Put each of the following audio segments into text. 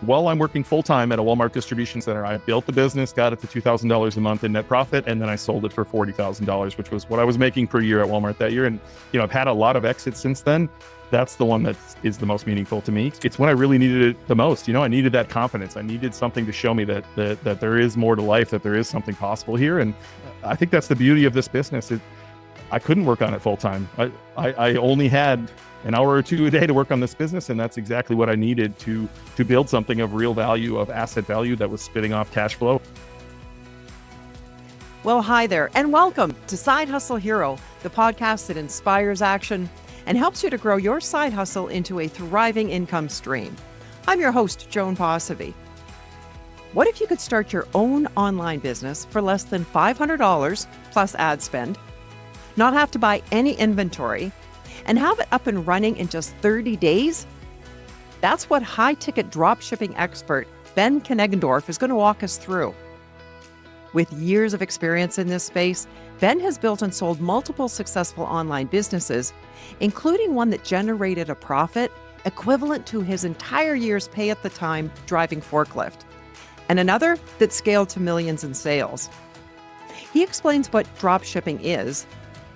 While I'm working full-time at a Walmart distribution center, I built the business, got it to $2,000 a month in net profit, and then I sold it for $40,000, which was what I was making per year at Walmart that year. And, I've had a lot of exits since then. That's the one that is the most meaningful to me. It's when I really needed it the most. I needed that confidence. I needed something to show me that there is more to life, that there is something possible here. And I think that's the beauty of this business. I couldn't work on it full-time. I only had an hour or two a day to work on this business, and that's exactly what I needed to build something of real value, of asset value that was spitting off cash flow. Well, hi there, and welcome to Side Hustle Hero, the podcast that inspires action and helps you to grow your side hustle into a thriving income stream. I'm your host, Joan Posivy. What if you could start your own online business for less than $500 plus ad spend, not have to buy any inventory, and have it up and running in just 30 days? That's what high-ticket dropshipping expert Ben Knegendorf is going to walk us through. With years of experience in this space, Ben has built and sold multiple successful online businesses, including one that generated a profit equivalent to his entire year's pay at the time driving forklift, and another that scaled to millions in sales. He explains what dropshipping is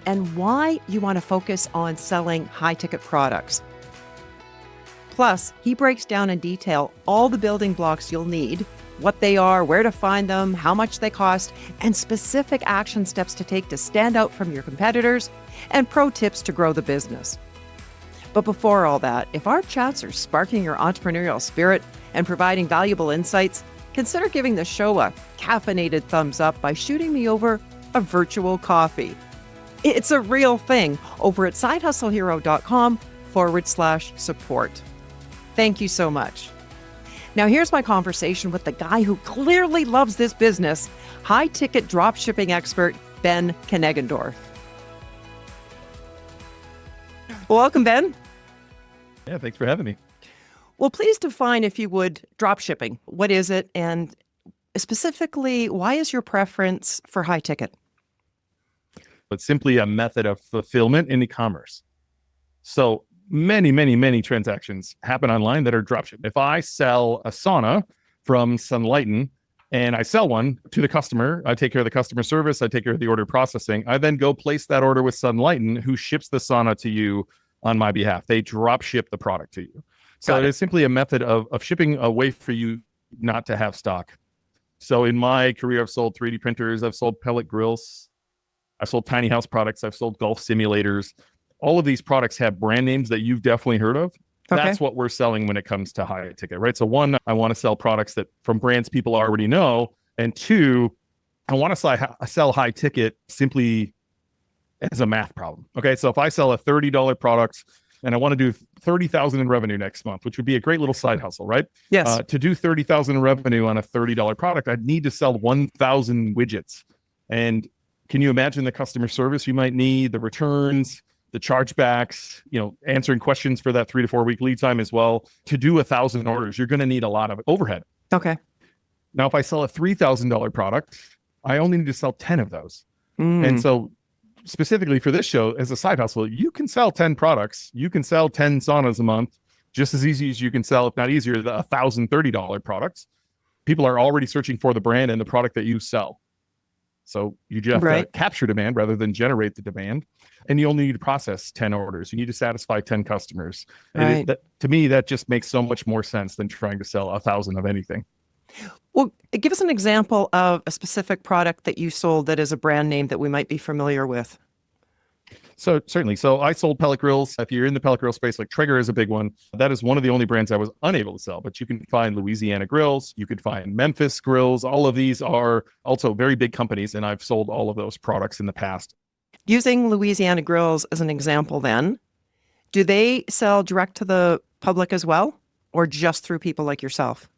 and why you want to focus on selling high-ticket products. Plus, he breaks down in detail all the building blocks you'll need, what they are, where to find them, how much they cost, and specific action steps to take to stand out from your competitors, and pro tips to grow the business. But before all that, if our chats are sparking your entrepreneurial spirit and providing valuable insights, consider giving the show a caffeinated thumbs up by shooting me over a virtual coffee. It's a real thing over at sidehustlehero.com/support. Thank you so much. Now here's my conversation with the guy who clearly loves this business, high-ticket dropshipping expert, Ben Knegendorf. Welcome, Ben. Yeah, thanks for having me. Well, please define, if you would, dropshipping. What is it? And specifically, why is your preference for high-ticket? But simply a method of fulfillment in e-commerce. So many transactions happen online that are dropshipping. If I sell a sauna from Sunlighten and I sell one to the customer, I take care of the customer service, I take care of the order processing. I then go place that order with Sunlighten, who ships the sauna to you on my behalf. They drop ship the product to you. So it is simply a method of shipping a way for you not to have stock. So in my career, I've sold 3D printers, I've sold pellet grills, I've sold tiny house products, I've sold golf simulators. All of these products have brand names that you've definitely heard of. Okay. That's what we're selling when it comes to high ticket, right? So one, I want to sell products that from brands people already know. And two, I want to sell high ticket simply as a math problem. Okay. So if I sell a $30 product and I want to do $30,000 in revenue next month, which would be a great little side hustle, right? Yes. To do $30,000 in revenue on a $30 product, I'd need to sell 1,000 widgets. And can you imagine the customer service you might need, the returns, the chargebacks, answering questions for that 3 to 4 week lead time as well? To do 1,000 orders, you're going to need a lot of overhead. Okay. Now, if I sell a $3,000 product, I only need to sell 10 of those. And so specifically for this show, as a side hustle, you can sell 10 products. You can sell 10 saunas a month, just as easy as you can sell, if not easier, the $1,030 products. People are already searching for the brand and the product that you sell. So you just have to capture demand rather than generate the demand. And you only need to process 10 orders. You need to satisfy 10 customers. Right. To me, that just makes so much more sense than trying to sell 1,000 of anything. Well, give us an example of a specific product that you sold that is a brand name that we might be familiar with. So certainly. So I sold pellet grills. If you're in the pellet grill space, like Traeger is a big one. That is one of the only brands I was unable to sell, but you can find Louisiana grills. You could find Memphis grills. All of these are also very big companies. And I've sold all of those products in the past. Using Louisiana grills as an example then, do they sell direct to the public as well, or just through people like yourself?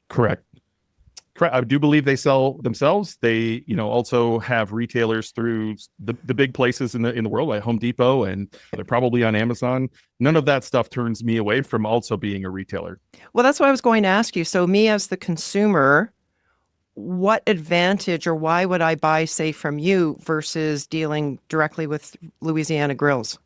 Correct. I do believe they sell themselves. They, also have retailers through the big places in the world, like Home Depot, and they're probably on Amazon. None of that stuff turns me away from also being a retailer. Well, that's what I was going to ask you. So me as the consumer, what advantage or why would I buy, say, from you versus dealing directly with Louisiana grills?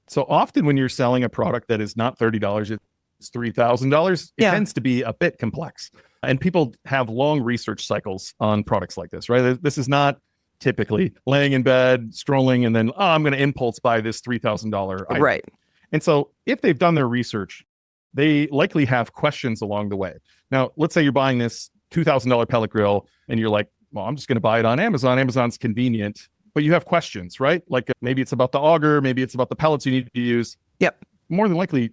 So often when you're selling a product that is not $30, is $3,000, it Yeah. tends to be a bit complex. And people have long research cycles on products like this, right? This is not typically laying in bed, strolling, and then, I'm going to impulse buy this $3,000 item. Right. And so if they've done their research, they likely have questions along the way. Now, let's say you're buying this $2,000 pellet grill and you're like, well, I'm just going to buy it on Amazon. Amazon's convenient, but you have questions, right? Like maybe it's about the auger, maybe it's about the pellets you need to use. Yep. More than likely,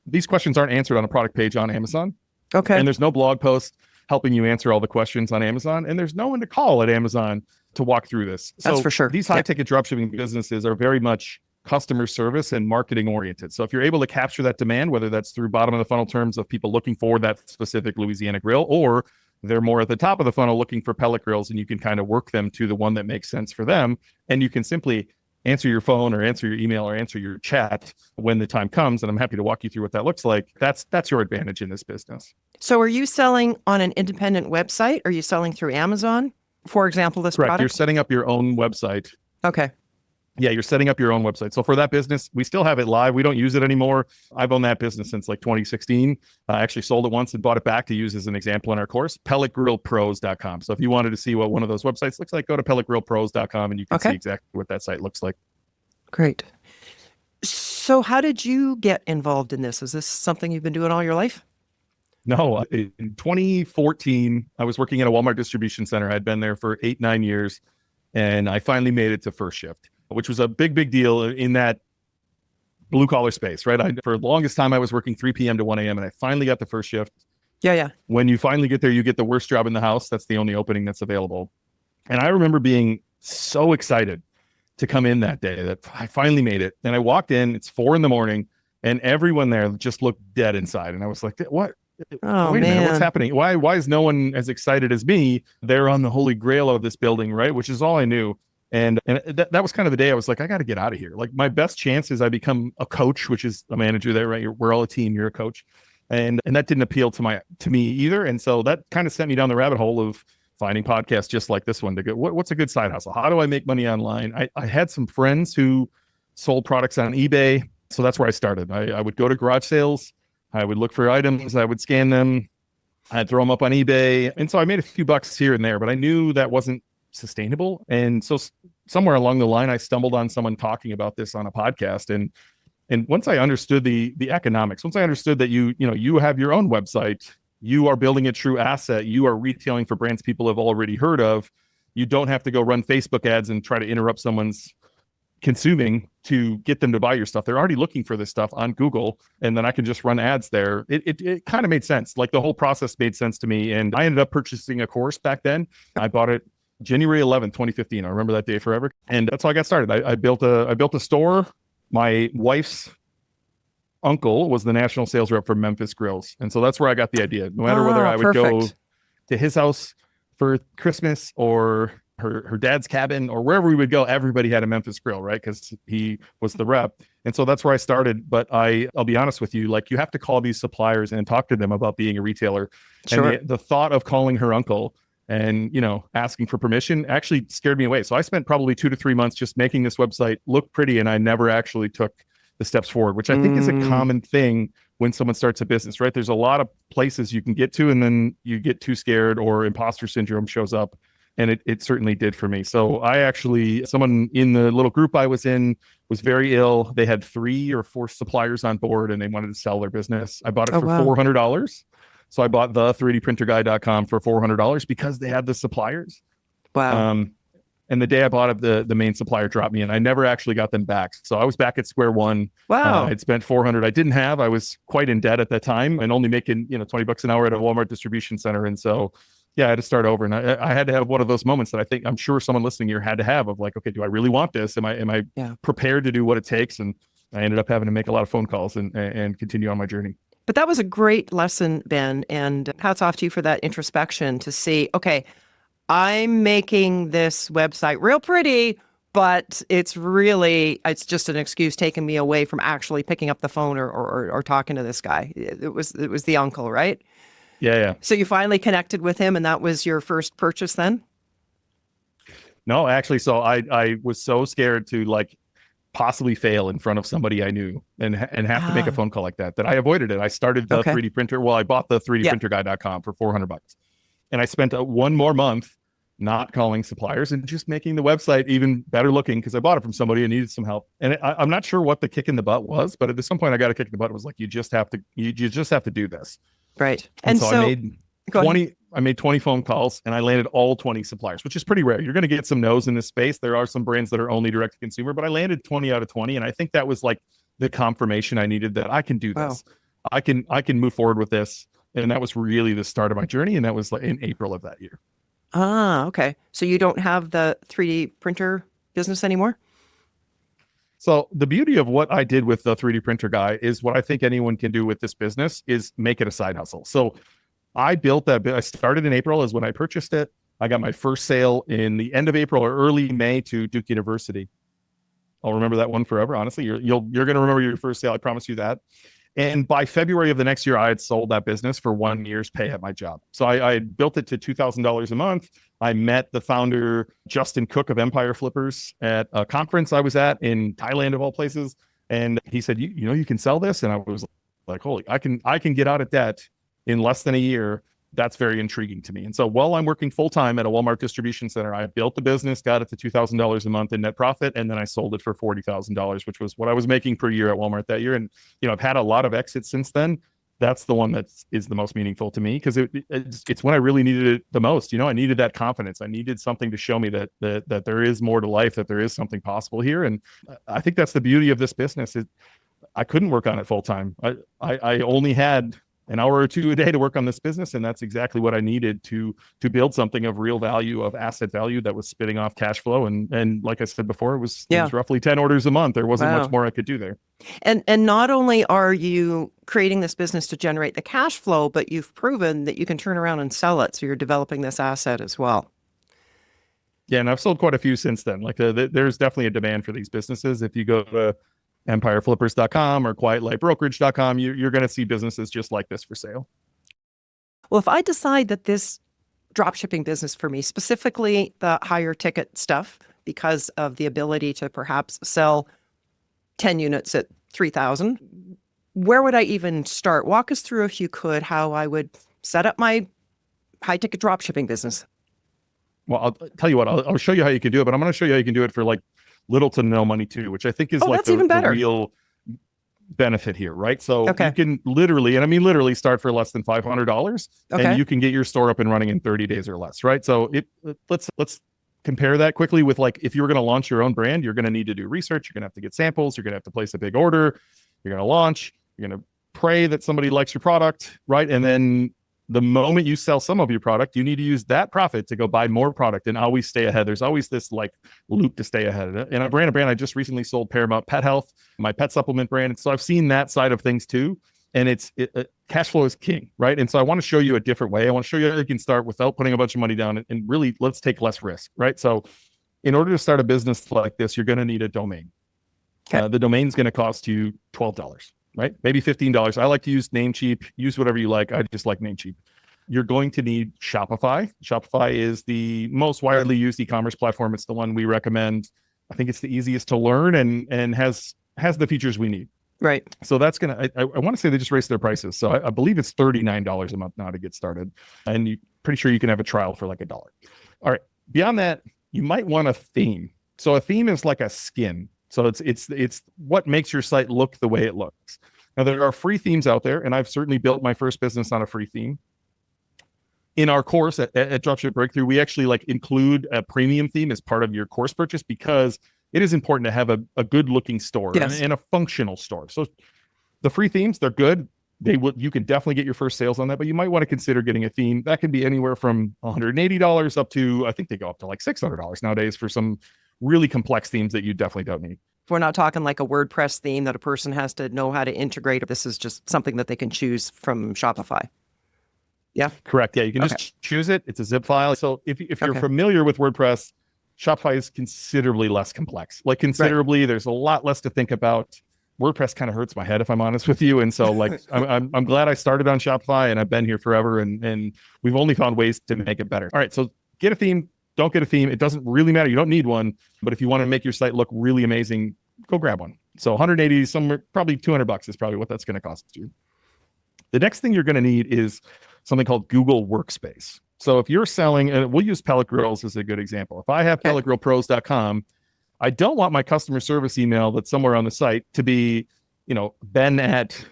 these questions aren't answered on a product page on Amazon. Okay. And there's no blog post helping you answer all the questions on Amazon. And there's no one to call at Amazon to walk through this. That's for sure. These high ticket dropshipping businesses are very much customer service and marketing oriented. So if you're able to capture that demand, whether that's through bottom of the funnel terms of people looking for that specific Louisiana grill, or they're more at the top of the funnel looking for pellet grills, and you can kind of work them to the one that makes sense for them. And you can simply answer your phone or answer your email or answer your chat when the time comes. And I'm happy to walk you through what that looks like. That's your advantage in this business. So are you selling on an independent website? Are you selling through Amazon, for example, this Correct. product? You're setting up your own website. Okay. Yeah, you're setting up your own website. So for that business, we still have it live. We don't use it anymore. I've owned that business since like 2016. I actually sold it once and bought it back to use as an example in our course, pelletgrillpros.com. So if you wanted to see what one of those websites looks like, go to pelletgrillpros.com and you can see exactly what that site looks like. Great. So how did you get involved in this? Is this something you've been doing all your life? No, in 2014, I was working at a Walmart distribution center. I'd been there for 8-9 years, and I finally made it to first shift, which was a big deal in that blue collar space, right? For the longest time, I was working 3 p.m. to 1 a.m. and I finally got the first shift. Yeah. When you finally get there, you get the worst job in the house. That's the only opening that's available. And I remember being so excited to come in that day that I finally made it. And I walked in, it's 4 a.m, and everyone there just looked dead inside. And I was like, what? Oh, wait a man. minute, what's happening? Why is no one as excited as me? They're on the holy grail of this building, right? Which is all I knew. And that was kind of the day I was like, I got to get out of here. Like my best chance is I become a coach, which is a manager there, right? We're all a team. You're a coach. And that didn't appeal to me either. And so that kind of sent me down the rabbit hole of finding podcasts just like this one to go, what's a good side hustle? How do I make money online? I had some friends who sold products on eBay. So that's where I started. I would go to garage sales. I would look for items. I would scan them. I'd throw them up on eBay. And so I made a few bucks here and there, but I knew that wasn't sustainable. And so somewhere along the line, I stumbled on someone talking about this on a podcast. And once I understood the economics, once I understood that you have your own website, you are building a true asset, you are retailing for brands people have already heard of, you don't have to go run Facebook ads and try to interrupt someone's consuming to get them to buy your stuff. They're already looking for this stuff on Google, and then I can just run ads there. It kind of made sense. Like the whole process made sense to me. And I ended up purchasing a course back then. I bought it January 11th, 2015. I remember that day forever. And that's how I got started. I built a store. My wife's uncle was the national sales rep for Memphis Grills. And so that's where I got the idea. No matter whether I would go to his house for Christmas or her dad's cabin or wherever we would go, everybody had a Memphis grill, right? Because he was the rep. And so that's where I started. But I'll be honest with you, like you have to call these suppliers and talk to them about being a retailer. Sure. And the thought of calling her uncle and, asking for permission actually scared me away. So I spent probably 2 to 3 months just making this website look pretty. And I never actually took the steps forward, which I think is a common thing when someone starts a business, right? There's a lot of places you can get to, and then you get too scared or imposter syndrome shows up. And it certainly did for me. So someone in the little group I was in was very ill. They had 3 or 4 suppliers on board and they wanted to sell their business. I bought it for $400. So I bought the 3dprinterguy.com for $400 because they had the suppliers. Wow. And the day I bought it, the main supplier dropped me and I never actually got them back. So I was back at square one. Wow. I'd spent $400. I was quite in debt at that time and only making, $20 an hour at a Walmart distribution center. And so I had to start over, and I had to have one of those moments that I'm sure someone listening here had to have of like, okay, do I really want this? Am I prepared to do what it takes? And I ended up having to make a lot of phone calls and continue on my journey. But that was a great lesson, Ben, and hats off to you for that introspection to see, okay, I'm making this website real pretty, but it's just an excuse taking me away from actually picking up the phone or talking to this guy. It was the uncle, right? Yeah. So you finally connected with him, and that was your first purchase then? No, actually. So I was so scared to possibly fail in front of somebody I knew and have to make a phone call like that I avoided it. I started the 3D printer. Well, I bought the 3dprinterguy.com for $400. And I spent one more month not calling suppliers and just making the website even better looking because I bought it from somebody and needed some help. And I'm not sure what the kick in the butt was, but at some point I got a kick in the butt. It was like, you just have to do this. Right. And so I made 20 phone calls and I landed all 20 suppliers, which is pretty rare. You're going to get some no's in this space. There are some brands that are only direct to consumer, but I landed 20 out of 20. And I think that was like the confirmation I needed that I can do this. I can move forward with this. And that was really the start of my journey. And that was like in April of that year. Okay. So you don't have the 3D printer business anymore? So the beauty of what I did with the 3D printer guy is what I think anyone can do with this business is make it a side hustle. So I built that. I started in April is when I purchased it. I got my first sale in the end of April or early May to Duke University. I'll remember that one forever. Honestly, you're going to remember your first sale. I promise you that. And by February of the next year, I had sold that business for 1 year's pay at my job. So I had built it to $2,000 a month. I met the founder, Justin Cook of Empire Flippers, at a conference I was at in Thailand, of all places. And he said, you know, you can sell this. And I was like, holy, I can get out of debt in less than a year. That's very intriguing to me. And so while I'm working full-time at a Walmart distribution center, I built the business, got it to $2,000 a month in net profit, and then I sold it for $40,000, which was what I was making per year at Walmart that year. And, you know, I've had a lot of exits since then. That's the one that is the most meaningful to me because it's when I really needed it the most. You know, I needed that confidence. I needed something to show me that there is more to life, that there is something possible here. And I think that's the beauty of this business. I couldn't work on it full-time. I only had an hour or two a day to work on this business. And that's exactly what I needed to build something of real value, of asset value that was spitting off cash flow. And like I said before, it was roughly 10 orders a month. There wasn't much more I could do there. And not only are you creating this business to generate the cash flow, but you've proven that you can turn around and sell it. So you're developing this asset as well. Yeah. And I've sold quite a few since then. Like there's definitely a demand for these businesses. If you go to empireflippers.com or quietlightbrokerage.com, you're going to see businesses just like this for sale. Well, if I decide that this dropshipping business for me, specifically the higher ticket stuff, because of the ability to perhaps sell 10 units at $3,000, where would I even start? Walk us through, if you could, how I would set up my high ticket dropshipping business. Well, I'll tell you what, I'll show you how you can do it, but I'm going to show you how you can do it for like little to no money too, which I think is like the real benefit here, right? So you can literally, and I mean literally, start for less than $500 and you can get your store up and running in 30 days or less, right? So let's compare that quickly with like, if you were going to launch your own brand, you're going to need to do research. You're going to have to get samples. You're going to have to place a big order. You're going to launch. You're going to pray that somebody likes your product, right? And then the moment you sell some of your product, you need to use that profit to go buy more product and always stay ahead. There's always this like loop to stay ahead. And I ran a brand. I just recently sold Paramount Pet Health, my pet supplement brand. And so I've seen that side of things too. And cash flow is king, right? And so I want to show you a different way. I want to show you how you can start without putting a bunch of money down and really let's take less risk, right? So in order to start a business like this, you're going to need a domain. The domain's going to cost you $12. Right? Maybe $15. I like to use Namecheap. Use whatever you like. I just like Namecheap. You're going to need Shopify. Shopify is the most widely used e-commerce platform. It's the one we recommend. I think it's the easiest to learn and has the features we need. Right. So that's going to, I want to say they just raised their prices. So I believe it's $39 a month now to get started. And you're pretty sure you can have a trial for like $1. All right. Beyond that, you might want a theme. So a theme is like a skin. So it's what makes your site look the way it looks. Now, there are free themes out there, and I've certainly built my first business on a free theme. In our course at Dropship Breakthrough, we actually like include a premium theme as part of your course purchase because it is important to have a good looking store and a functional store. So the free themes, they're good. You can definitely get your first sales on that, but you might want to consider getting a theme. That can be anywhere from $180 up to, I think they go up to like $600 nowadays for some really complex themes that you definitely don't need. We're not talking like a WordPress theme that a person has to know how to integrate. This is just something that they can choose from Shopify. Yeah. Correct. Yeah. You can just choose it. It's a zip file. So if you're familiar with WordPress, Shopify is considerably less complex. Like considerably, there's a lot less to think about. WordPress kind of hurts my head, if I'm honest with you. And so like, I'm glad I started on Shopify and I've been here forever and we've only found ways to make it better. All right. So get a theme. Don't get a theme. It doesn't really matter. You don't need one. But if you want to make your site look really amazing, go grab one. So 180, somewhere, probably $200 is probably what that's going to cost you. The next thing you're going to need is something called Google Workspace. So if you're selling, and we'll use pellet grills as a good example. If I have pelletgrillpros.com, I don't want my customer service email that's somewhere on the site to be, Ben at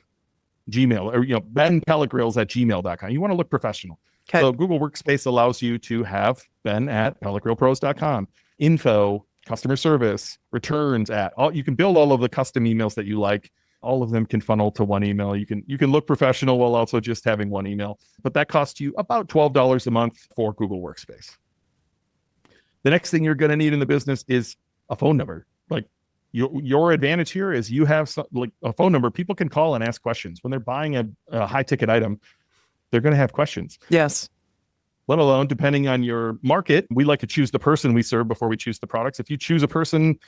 Gmail, or, Ben pelletgrills at gmail.com. You want to look professional. Okay. So Google Workspace allows you to have Ben at pelletgrillpros.com, info, customer service, returns at all. You can build all of the custom emails that you like. All of them can funnel to one email. You can look professional while also just having one email, but that costs you about $12 a month for Google Workspace. The next thing you're going to need in the business is a phone number. Like your advantage here is you have like a phone number. People can call and ask questions when they're buying a high ticket item. They're going to have questions. Yes. Let alone, depending on your market, we like to choose the person we serve before we choose the products. If you choose a person,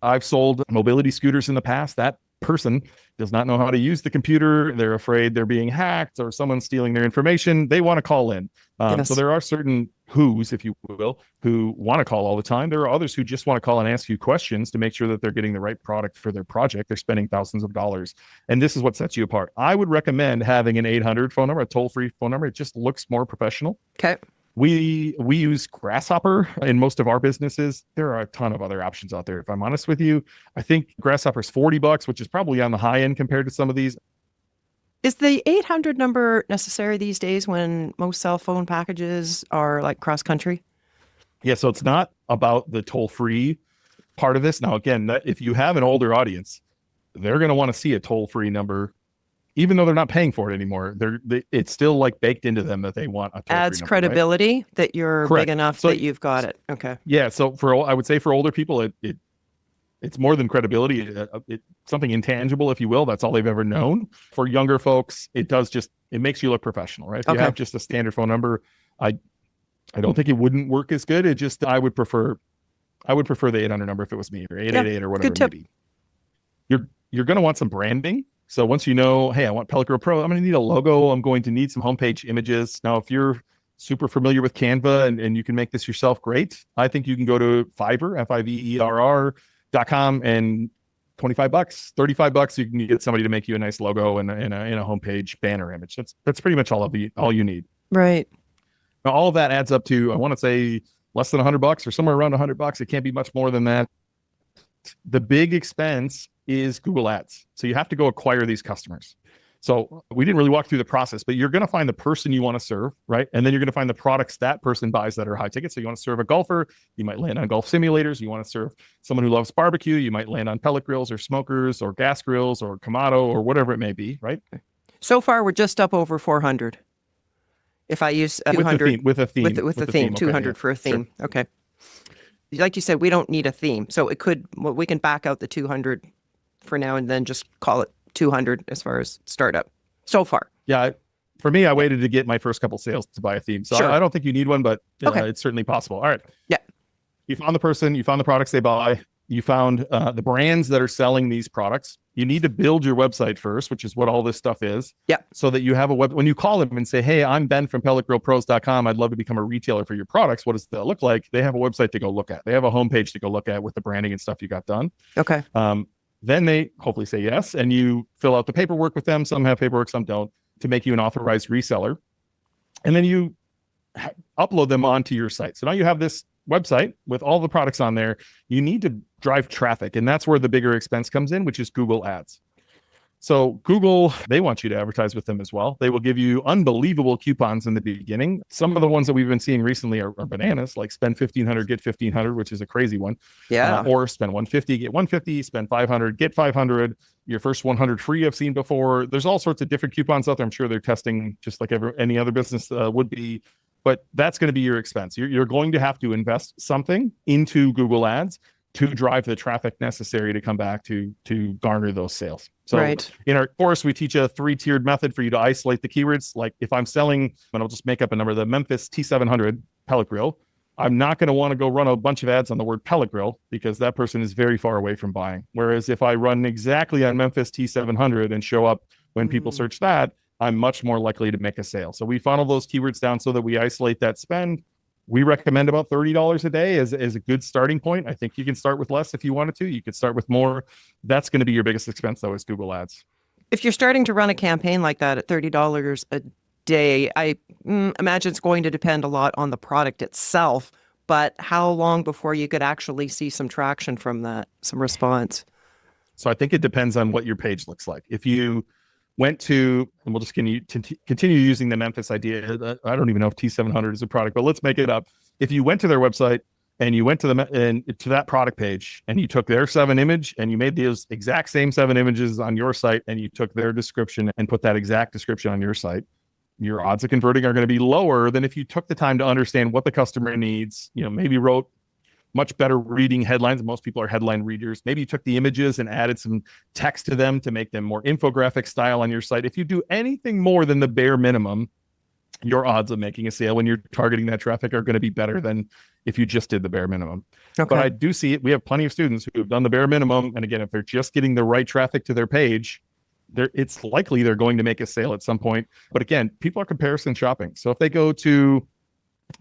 I've sold mobility scooters in the past. That person does not know how to use the computer. They're afraid they're being hacked or someone's stealing their information. They want to call in. Yes. So there are certain who's, if you will, who want to call all the time. There are others who just want to call and ask you questions to make sure that they're getting the right product for their project. They're spending thousands of dollars. And this is what sets you apart. I would recommend having an 800 phone number, a toll-free phone number. It just looks more professional. Okay. We use Grasshopper in most of our businesses. There are a ton of other options out there. If I'm honest with you, I think Grasshopper is $40, which is probably on the high end compared to some of these. Is the 800 number necessary these days when most cell phone packages are like cross country? Yeah, so it's not about the toll-free part of this. Now, again, if you have an older audience, they're going to want to see a toll-free number. Even though they're not paying for it anymore, it's still like baked into them that they want a toll-free Adds number, credibility, right? that you're Correct. big enough So, that you've got it. Okay. Yeah. So I would say for older people, it's more than credibility. It's something intangible, if you will. That's all they've ever known. For younger folks, it makes you look professional, right? If you have just a standard phone number, I don't think it wouldn't work as good. I would prefer the 800 number if it was me, or 888 or whatever it may be. You're going to want some branding. So once you know, hey, I want Pellet Grill Pro, I'm going to need a logo. I'm going to need some homepage images. Now, if you're super familiar with Canva and you can make this yourself, great. I think you can go to Fiverr, Fiverr.com, and $25, $35, you can get somebody to make you a nice logo and a homepage banner image. That's pretty much all you need. Right. Now, all of that adds up to, I want to say, less than $100 or somewhere around $100. It can't be much more than that. The big expense is Google Ads. So you have to go acquire these customers. So we didn't really walk through the process, but you're going to find the person you want to serve, right? And then you're going to find the products that person buys that are high ticket. So you want to serve a golfer, you might land on golf simulators. You want to serve someone who loves barbecue, you might land on pellet grills or smokers or gas grills or Kamado or whatever it may be, right? So far, we're just up over 400. If I use 200 with a theme, with the theme, 200 okay, for a theme. Sure. Okay. Like you said, we don't need a theme. So we can back out the 200 for now and then just call it 200 as far as startup so far. Yeah. For me, I waited to get my first couple sales to buy a theme. So Sure. I don't think you need one, but Okay. it's certainly possible. All right. Yeah. You found the person, you found the products they buy, you found the brands that are selling these products. You need to build your website first, which is what all this stuff is. Yeah. So that you have when you call them and say, hey, I'm Ben from pelletgrillpros.com. I'd love to become a retailer for your products. What does that look like? They have a website to go look at. They have a homepage to go look at with the branding and stuff you got done. Okay. Then they hopefully say yes, and you fill out the paperwork with them. Some have paperwork, some don't, to make you an authorized reseller. And then you upload them onto your site. So now you have this website with all the products on there. You need to drive traffic, and that's where the bigger expense comes in, which is Google Ads. So Google, they want you to advertise with them as well. They will give you unbelievable coupons in the beginning. Some of the ones that we've been seeing recently are bananas, like spend $1,500, get $1,500, which is a crazy one. Yeah. Or spend $150, get $150, spend $500, get $500. Your first 100 free I've seen before. There's all sorts of different coupons out there. I'm sure they're testing just like any other business would be. But that's going to be your expense. You're going to have to invest something into Google Ads to drive the traffic necessary to come back to garner those sales. So Right. In our course, we teach a 3-tiered method for you to isolate the keywords. Like if I'm selling, and I'll just make up a number, the Memphis T700 pellet grill, I'm not going to want to go run a bunch of ads on the word pellet grill because that person is very far away from buying. Whereas if I run exactly on Memphis T700 and show up when people search that, I'm much more likely to make a sale. So we funnel those keywords down so that we isolate that spend. We recommend about $30 a day as a good starting point. I think you can start with less if you wanted to. You could start with more. That's going to be your biggest expense, though, is Google Ads. If you're starting to run a campaign like that at $30 a day, I imagine it's going to depend a lot on the product itself. But how long before you could actually see some traction from that, some response? So I think it depends on what your page looks like. If you went to, and we'll just continue using the Memphis idea. I don't even know if T700 is a product, but let's make it up. If you went to their website and you went to to that product page and you took their 7 image and you made those exact same 7 images on your site and you took their description and put that exact description on your site, your odds of converting are going to be lower than if you took the time to understand what the customer needs, maybe wrote much better reading headlines. Most people are headline readers. Maybe you took the images and added some text to them to make them more infographic style on your site. If you do anything more than the bare minimum, your odds of making a sale when you're targeting that traffic are going to be better than if you just did the bare minimum. Okay. But I do see it. We have plenty of students who have done the bare minimum. And again, if they're just getting the right traffic to their page, it's likely they're going to make a sale at some point. But again, people are comparison shopping. So if they go to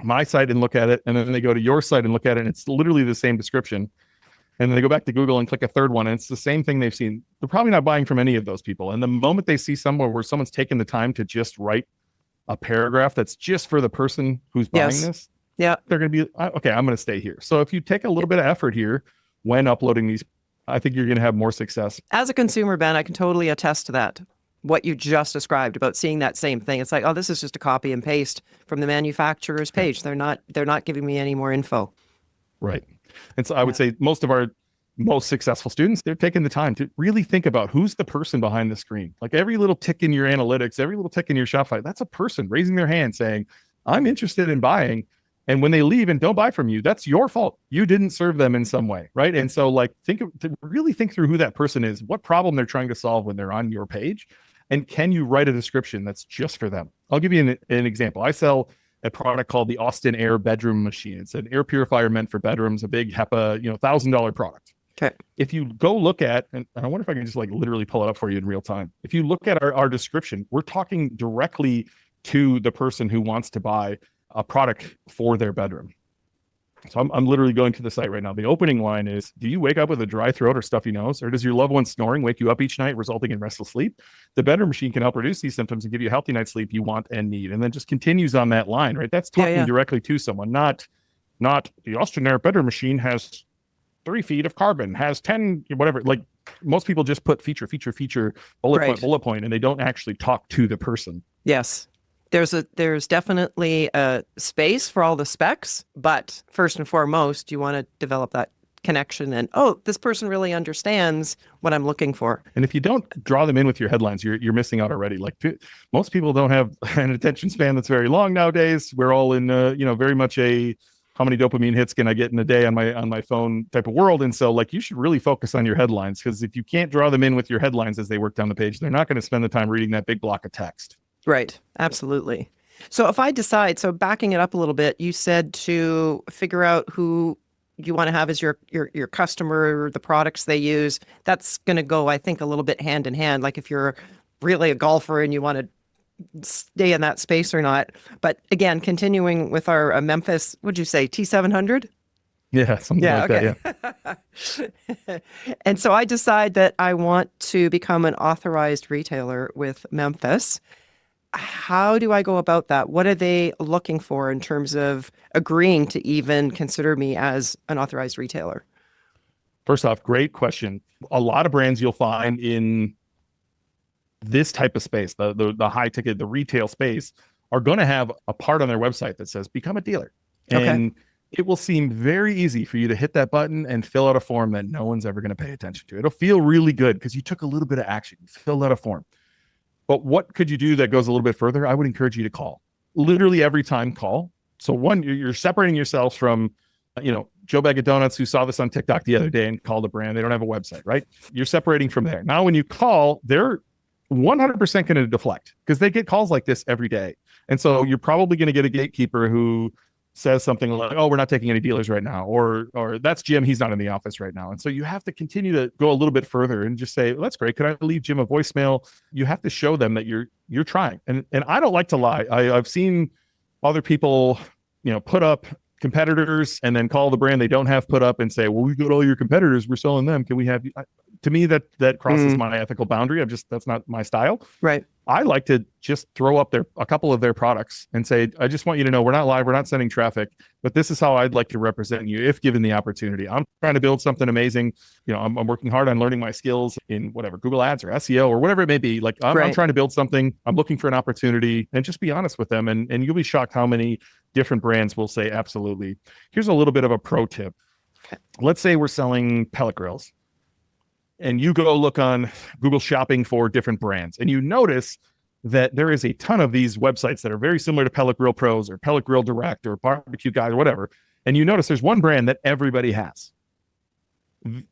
my site and look at it, and then they go to your site and look at it, and it's literally the same description, and then they go back to Google and click a third one, and it's the same thing they've seen, they're probably not buying from any of those people. And the moment they see somewhere where someone's taken the time to just write a paragraph that's just for the person who's buying this, they're going to be, okay, I'm going to stay here. So if you take a little bit of effort here when uploading these, I think you're going to have more success. As a consumer, Ben, I can totally attest to that. What you just described about seeing that same thing. It's like, oh, this is just a copy and paste from the manufacturer's page. They're not giving me any more info. Right. And so I would say most of our most successful students, they're taking the time to really think about who's the person behind the screen. Like every little tick in your analytics, every little tick in your Shopify, that's a person raising their hand saying, I'm interested in buying. And when they leave and don't buy from you, that's your fault. You didn't serve them in some way, right? And so really think through who that person is, what problem they're trying to solve when they're on your page. And can you write a description that's just for them? I'll give you an example. I sell a product called the Austin Air Bedroom Machine. It's an air purifier meant for bedrooms, a big HEPA, $1,000 product. Okay. If you go look at, and I wonder if I can just literally pull it up for you in real time. If you look at our description, we're talking directly to the person who wants to buy a product for their bedroom. So I'm literally going to the site right now. The opening line is, do you wake up with a dry throat or stuffy nose? Or does your loved one snoring wake you up each night, resulting in restless sleep? The bedroom machine can help reduce these symptoms and give you a healthy night's sleep you want and need. And then just continues on that line, right? That's talking directly to someone, not the Austin Air Bedroom Machine has 3 feet of carbon, has 10, whatever. Like most people just put feature, bullet point, and they don't actually talk to the person. Yes. There's definitely a space for all the specs, but first and foremost, you want to develop that connection and, this person really understands what I'm looking for. And if you don't draw them in with your headlines, you're missing out already. Like most people don't have an attention span that's very long nowadays. We're all in, very much a how many dopamine hits can I get in a day on my phone type of world. And so you should really focus on your headlines, because if you can't draw them in with your headlines as they work down the page, they're not going to spend the time reading that big block of text. Right. Absolutely. So if I decide, backing it up a little bit, you said to figure out who you want to have as your customer, the products they use. That's going to go, I think, a little bit hand in hand. Like if you're really a golfer and you want to stay in that space or not. But again, continuing with our Memphis, what'd you say, T700? Yeah, something like that, yeah. And so I decide that I want to become an authorized retailer with Memphis. How do I go about that? What are they looking for in terms of agreeing to even consider me as an authorized retailer? First off, great question. A lot of brands you'll find in this type of space, the high ticket, the retail space, are going to have a part on their website that says become a dealer. And it will seem very easy for you to hit that button and fill out a form that no one's ever going to pay attention to. It'll feel really good because you took a little bit of action. You filled out a form. But what could you do that goes a little bit further? I would encourage you to call. Literally every time, call. So one, you're separating yourself from, Joe Bag of Donuts, who saw this on TikTok the other day and called a brand. They don't have a website, right? You're separating from there. Now, when you call, they're 100% going to deflect because they get calls like this every day. And so you're probably going to get a gatekeeper who says something like, oh, we're not taking any dealers right now, or that's Jim, he's not in the office right now. And so you have to continue to go a little bit further and just say, well, that's great. Could I leave Jim a voicemail? You have to show them that you're trying. And I don't like to lie. I've seen other people put up competitors and then call the brand they don't have put up and say, well, we got all your competitors, we're selling them, can we have you? To me, that crosses my ethical boundary. That's not my style. Right. I like to just throw up a couple of their products and say, I just want you to know we're not live, we're not sending traffic, but this is how I'd like to represent you if given the opportunity. I'm trying to build something amazing. I'm working hard on learning my skills in whatever, Google Ads or SEO or whatever it may be. Like I'm trying to build something. I'm looking for an opportunity, and just be honest with them. And you'll be shocked how many different brands will say, absolutely. Here's a little bit of a pro tip. Okay. Let's say we're selling pellet grills, and you go look on Google Shopping for different brands, and you notice that there is a ton of these websites that are very similar to Pellet Grill Pros or Pellet Grill Direct or Barbecue Guide or whatever. And you notice there's one brand that everybody has.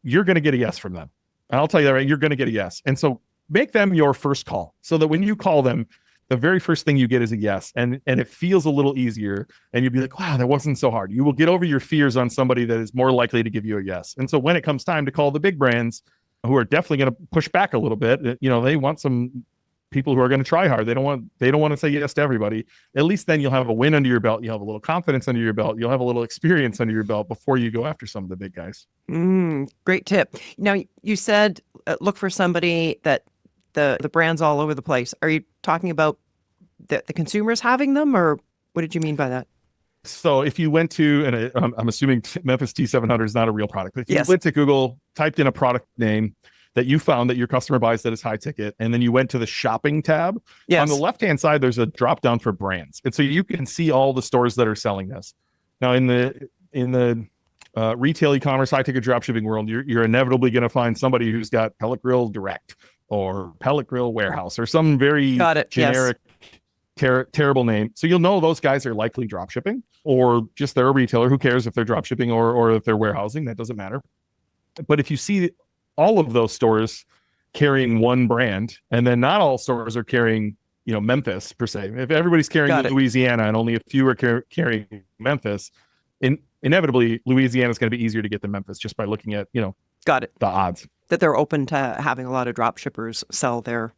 You're going to get a yes from them. And I'll tell you that, right? You're going to get a yes. And so make them your first call, so that when you call them, the very first thing you get is a yes. And it feels a little easier. And you'll be like, wow, that wasn't so hard. You will get over your fears on somebody that is more likely to give you a yes. And so when it comes time to call the big brands, who are definitely going to push back a little bit, they want some people who are going to try hard. They don't want to say yes to everybody. At least then you'll have a win under your belt. You'll have a little confidence under your belt. You'll have a little experience under your belt before you go after some of the big guys. Great tip. Now, you said look for somebody that the brand's all over the place. Are you talking about the consumers having them, or what did you mean by that? So if you went to, and I'm assuming Memphis T700 is not a real product, but if you went to Google, typed in a product name that you found that your customer buys that is high ticket, and then you went to the shopping tab, on the left-hand side, there's a drop down for brands. And so you can see all the stores that are selling this. Now in the retail e-commerce, high ticket dropshipping world, you're inevitably going to find somebody who's got Pellet Grill Direct or Pellet Grill Warehouse or some very generic, terrible name. So you'll know those guys are likely dropshipping, or just they're a retailer. Who cares if they're dropshipping or if they're warehousing? That doesn't matter. But if you see all of those stores carrying one brand, and then not all stores are carrying, Memphis per se. If everybody's carrying Louisiana and only a few are carrying Memphis, inevitably Louisiana is going to be easier to get than Memphis just by looking at, the odds. That they're open to having a lot of drop shippers sell their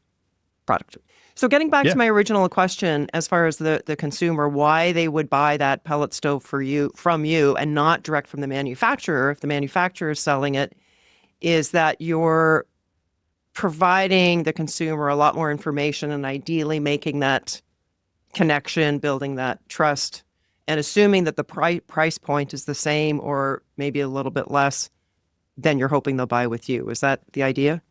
product. So getting back to my original question, as far as the consumer, why they would buy that pellet stove from you and not direct from the manufacturer, if the manufacturer is selling it, is that you're providing the consumer a lot more information and ideally making that connection, building that trust, and assuming that the price point is the same or maybe a little bit less, then you're hoping they'll buy with you. Is that the idea?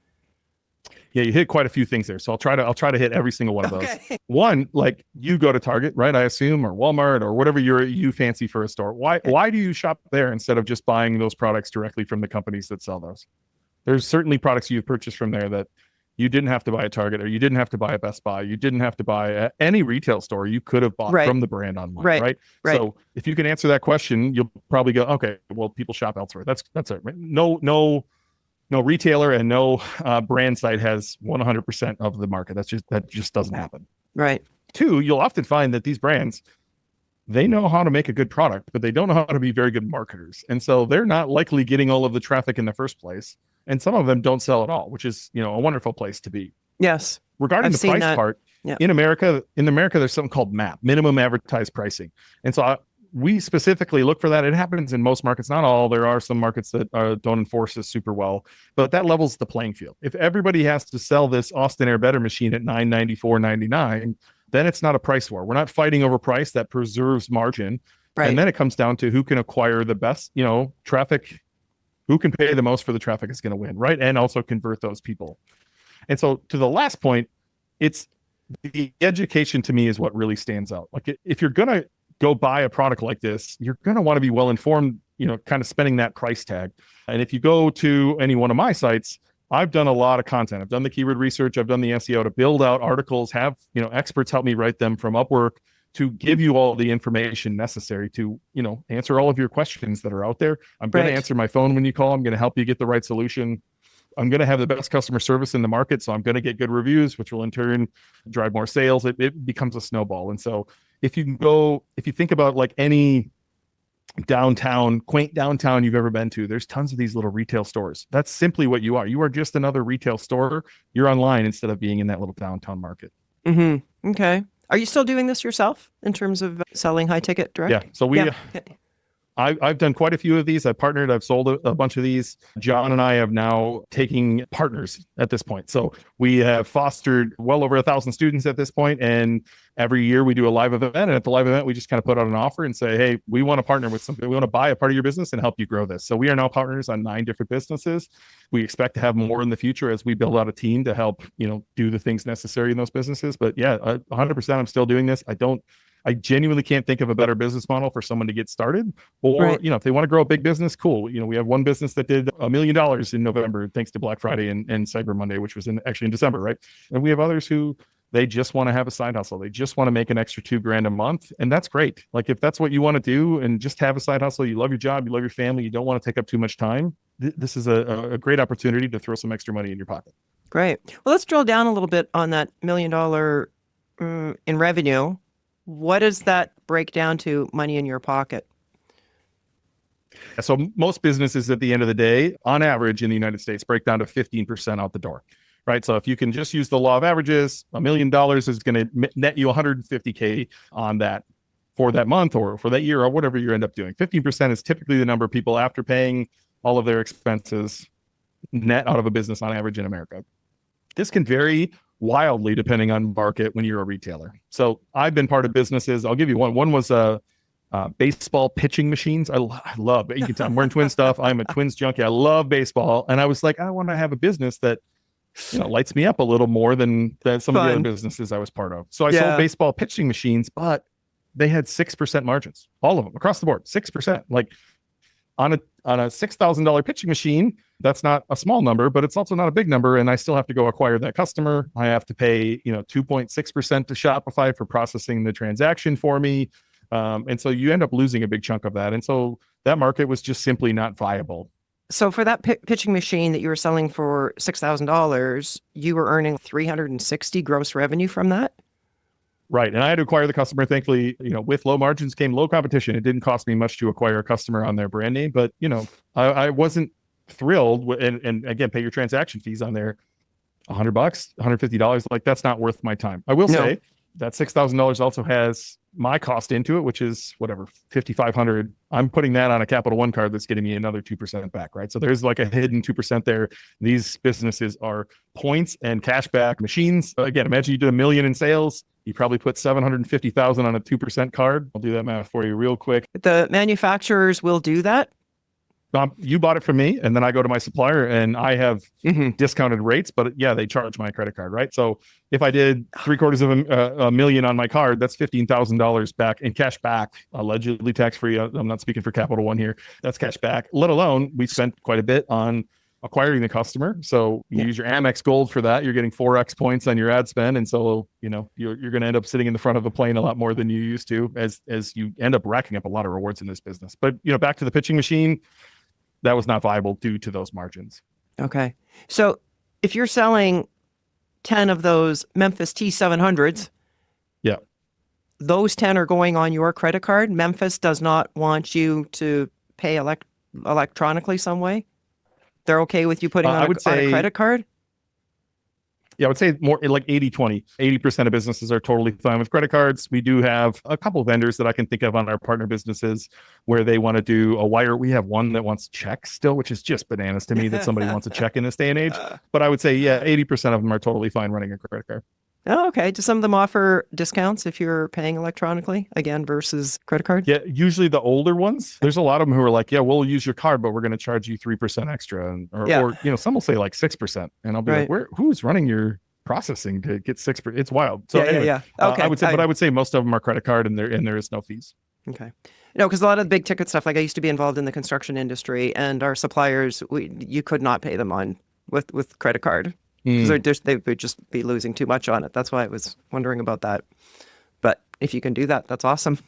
Yeah, you hit quite a few things there. So I'll try to hit every single one of those. One, like you go to Target, right? I assume, or Walmart, or whatever you fancy for a store. Why do you shop there instead of just buying those products directly from the companies that sell those? There's certainly products you've purchased from there that you didn't have to buy at Target, or you didn't have to buy at Best Buy. You didn't have to buy at any retail store. You could have bought from the brand online, right? So if you can answer that question, you'll probably go, okay, well, people shop elsewhere. That's it. Right? No retailer and no brand site has 100% of the market. That just doesn't happen. Right. Two, you'll often find that these brands, they know how to make a good product, but they don't know how to be very good marketers. And so they're not likely getting all of the traffic in the first place. And some of them don't sell at all, which is, a wonderful place to be. Yes. Regarding the price part, in America, there's something called MAP, minimum advertised pricing. And so we specifically look for that. It happens in most markets, not all. There are some markets that don't enforce this super well, but that levels the playing field. If everybody has to sell this Austin Air Better machine at $994.99, then it's not a price war. We're not fighting over price. That preserves margin. Right. And then it comes down to who can acquire the best, traffic, who can pay the most for the traffic is going to win, right? And also convert those people. And so to the last point, it's the education to me is what really stands out. Like if you're going to go buy a product like this, you're going to want to be well informed, kind of spending that price tag. And if you go to any one of my sites, I've done a lot of content. I've done the keyword research. I've done the SEO to build out articles, have, experts help me write them from Upwork to give you all the information necessary to, answer all of your questions that are out there. I'm going to answer my phone when you call. I'm going to help you get the right solution. I'm going to have the best customer service in the market. So I'm going to get good reviews, which will in turn drive more sales. It becomes a snowball. And so if you think about like any quaint downtown you've ever been to, there's tons of these little retail stores. That's simply what you are. You are just another retail store. You're online instead of being in that little downtown market. Mm-hmm. Okay. Are you still doing this yourself in terms of selling high ticket direct? Yeah. So I've done quite a few of these. I've partnered. I've sold a bunch of these. John and I have now taken partners at this point. So we have fostered well over 1,000 students at this point, and every year we do a live event. And at the live event, we just kind of put out an offer and say, "Hey, we want to partner with somebody. We want to buy a part of your business and help you grow this." So we are now partners on 9 different businesses. We expect to have more in the future as we build out a team to help do the things necessary in those businesses. But yeah, 100%, I'm still doing this. I genuinely can't think of a better business model for someone to get started. Or, Right. if they want to grow a big business, cool. We have one business that did $1 million in November, thanks to Black Friday and Cyber Monday, which was actually in December, right? And we have others who they just want to have a side hustle. They just want to make an extra $2,000 a month. And that's great. Like if that's what you want to do and just have a side hustle, you love your job, you love your family, you don't want to take up too much time. This is a great opportunity to throw some extra money in your pocket. Great. Well, let's drill down a little bit on that $1 million in revenue. What does that break down to money in your pocket? So most businesses at the end of the day, on average in the United States, break down to 15% out the door, right? So if you can just use the law of averages, $1 million is going to net you $150K on that for that month or for that year or whatever you end up doing. 15% is typically the number of people after paying all of their expenses net out of a business on average in America. This can vary wildly depending on market when you're a retailer. So I've been part of businesses. I'll give you one. One was baseball pitching machines. I love it. You can tell I'm wearing Twins stuff. I'm a Twins junkie. I love baseball. And I was like, I want to have a business that lights me up a little more than some of the other businesses I was part of. So I sold baseball pitching machines, but they had 6% margins, all of them across the board, 6%. Like on a $6,000 pitching machine, that's not a small number, but it's also not a big number. And I still have to go acquire that customer. I have to pay 2.6% to Shopify for processing the transaction for me. And so you end up losing a big chunk of that. And so that market was just simply not viable. So for that pitching machine that you were selling for $6,000, you were earning $360 gross revenue from that? Right. And I had to acquire the customer. Thankfully, with low margins came low competition. It didn't cost me much to acquire a customer on their brand name, but I wasn't thrilled and again, pay your transaction fees on there, $100, $150. Like that's not worth my time. I will say that $6,000 also has my cost into it, which is whatever, $5,500. I'm putting that on a Capital One card that's getting me another 2% back, right? So there's like a hidden 2% there. These businesses are points and cashback machines. Again, imagine you did $1 million in sales. You probably put $750,000 on a 2% card. I'll do that math for you real quick. The manufacturers will do that? You bought it from me, and then I go to my supplier, and I have discounted rates, but yeah, they charge my credit card, right? So if I did $750,000 on my card, that's $15,000 back in cash back, allegedly tax-free. I'm not speaking for Capital One here. That's cash back, let alone we spent quite a bit on acquiring the customer. So you use your Amex Gold for that. You're getting 4x points on your ad spend. And so, you're going to end up sitting in the front of the plane a lot more than you used to as you end up racking up a lot of rewards in this business. But, back to the pitching machine, that was not viable due to those margins. Okay. So if you're selling 10 of those Memphis T700s, those 10 are going on your credit card. Memphis does not want you to pay electronically some way. They're okay with you putting on a credit card? Yeah, I would say more like 80-20. 80% of businesses are totally fine with credit cards. We do have a couple of vendors that I can think of on our partner businesses where they want to do a wire. We have one that wants checks still, which is just bananas to me that somebody wants a check in this day and age. But I would say, 80% of them are totally fine running a credit card. Oh, okay. Do some of them offer discounts if you're paying electronically, again, versus credit card? Yeah, usually the older ones. There's a lot of them who are like, we'll use your card, but we're going to charge you 3% extra. Or some will say like 6%. And I'll be like, who's running your processing to get 6%? It's wild. So Okay. I would say most of them are credit card and there is no fees. Okay. Because a lot of the big ticket stuff, like I used to be involved in the construction industry, and our suppliers, you could not pay them on with credit card. Because they would just be losing too much on it. That's why I was wondering about that. But if you can do that, that's awesome.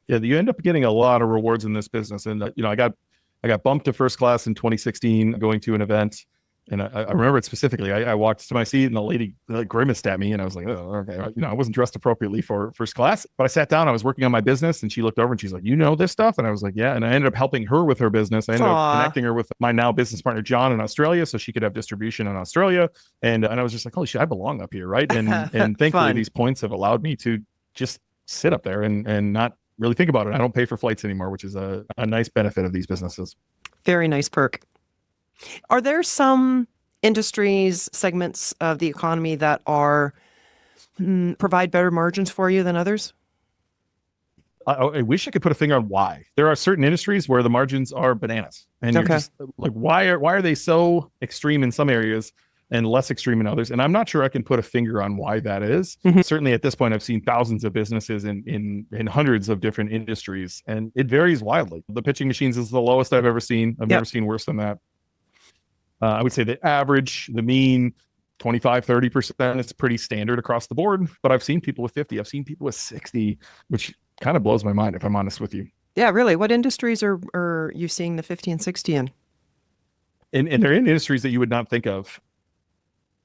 Yeah, you end up getting a lot of rewards in this business. And I got bumped to first class in 2016 going to an event. And I remember it specifically. I walked to my seat and the lady grimaced at me, and I was like, oh, okay. I wasn't dressed appropriately for first class, but I sat down, I was working on my business, and she looked over and she's like, you know this stuff? And I was like, yeah. And I ended up helping her with her business. I ended up connecting her with my now business partner, John, in Australia, so she could have distribution in Australia. And I was just like, holy shit, I belong up here. Right. And thankfully these points have allowed me to just sit up there and not really think about it. I don't pay for flights anymore, which is a nice benefit of these businesses. Very nice perk. Are there some industries, segments of the economy that are provide better margins for you than others? I wish I could put a finger on why. There are certain industries where the margins are bananas, and you're just like, why are they so extreme in some areas and less extreme in others? And I'm not sure I can put a finger on why that is. Certainly at this point, I've seen thousands of businesses in hundreds of different industries, and it varies wildly. The pitching machines is the lowest I've ever seen. I've never seen worse than that. I would say the average, the mean, 25, 30%, it's pretty standard across the board. But I've seen people with 50. I've seen people with 60, which kind of blows my mind, if I'm honest with you. Yeah, really. What industries are you seeing the 50 and 60 in? And they're in industries that you would not think of.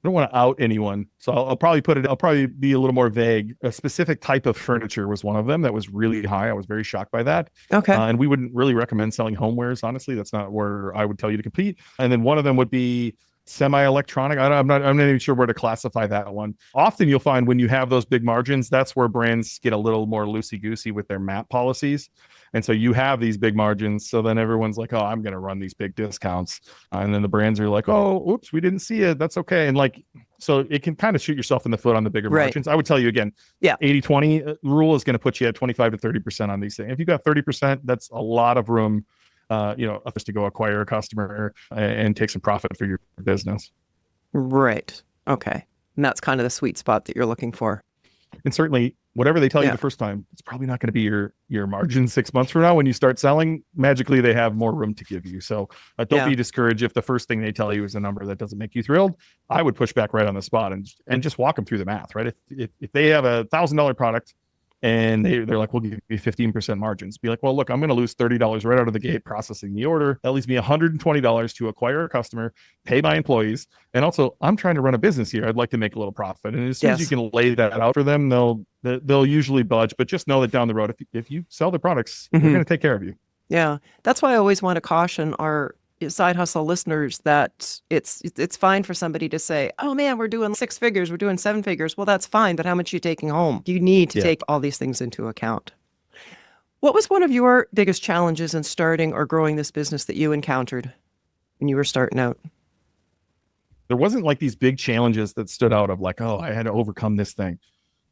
I don't want to out anyone, so I'll probably be a little more vague. A specific type of furniture was one of them that was really high. I was very shocked by that. Okay. And we wouldn't really recommend selling homewares. Honestly, that's not where I would tell you to compete. And then one of them would be semi-electronic. I'm not even sure where to classify that one. Often you'll find when you have those big margins, that's where brands get a little more loosey-goosey with their MAP policies. And so you have these big margins. So then everyone's like, oh, I'm going to run these big discounts. And then the brands are like, oh, oops, we didn't see it. That's okay. And like, so it can kind of shoot yourself in the foot on the bigger margins. I would tell you again, 80-20 rule is going to put you at 25 to 30% on these things. If you got 30%, that's a lot of room, to go acquire a customer and take some profit for your business. Right. Okay. And that's kind of the sweet spot that you're looking for. And certainly whatever they tell you the first time, it's probably not going to be your margin 6 months from now. When you start selling, magically they have more room to give you. So don't be discouraged if the first thing they tell you is a number that doesn't make you thrilled. I would push back right on the spot and just walk them through the math, right? If they have $1,000 product and they're like, we'll give you 15% margins, be like, well, look, I'm going to lose $30 right out of the gate processing the order. That leaves me $120 to acquire a customer, pay my employees. And also I'm trying to run a business here. I'd like to make a little profit. And as soon as you can lay that out for them, they'll usually budge, but just know that down the road, if you sell the products, they're going to take care of you. Yeah. That's why I always want to caution our side hustle listeners that it's fine for somebody to say, oh man, we're doing 6 figures, we're doing 7 figures. Well, that's fine, but how much are you taking home? You need to take all these things into account. What was one of your biggest challenges in starting or growing this business that you encountered when you were starting out? There wasn't like these big challenges that stood out of like, oh, I had to overcome this thing,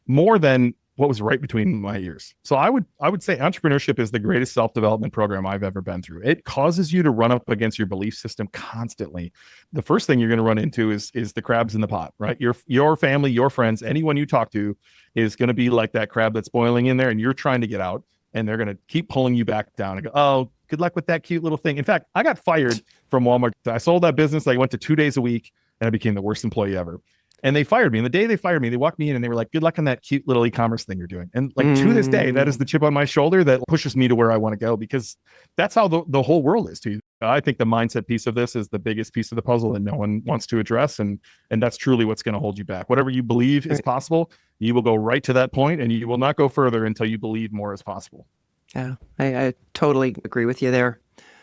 more than what was right between my ears. So I would say entrepreneurship is the greatest self-development program I've ever been through. It causes you to run up against your belief system constantly. The first thing you're going to run into is the crabs in the pot, right? Your family, your friends, anyone you talk to is going to be like that crab that's boiling in there and you're trying to get out, and they're going to keep pulling you back down and go, oh, good luck with that cute little thing. In fact, I got fired from Walmart. I sold that business. I went to 2 days a week and I became the worst employee ever. And they fired me. And the day they fired me, they walked me in and they were like, good luck on that cute little e-commerce thing you're doing. And like to this day, that is the chip on my shoulder that pushes me to where I want to go, because that's how the whole world is to you. I think the mindset piece of this is the biggest piece of the puzzle that no one wants to address. And that's truly what's going to hold you back. Whatever you believe is possible, you will go right to that point and you will not go further until you believe more is possible. Yeah, I totally agree with you there.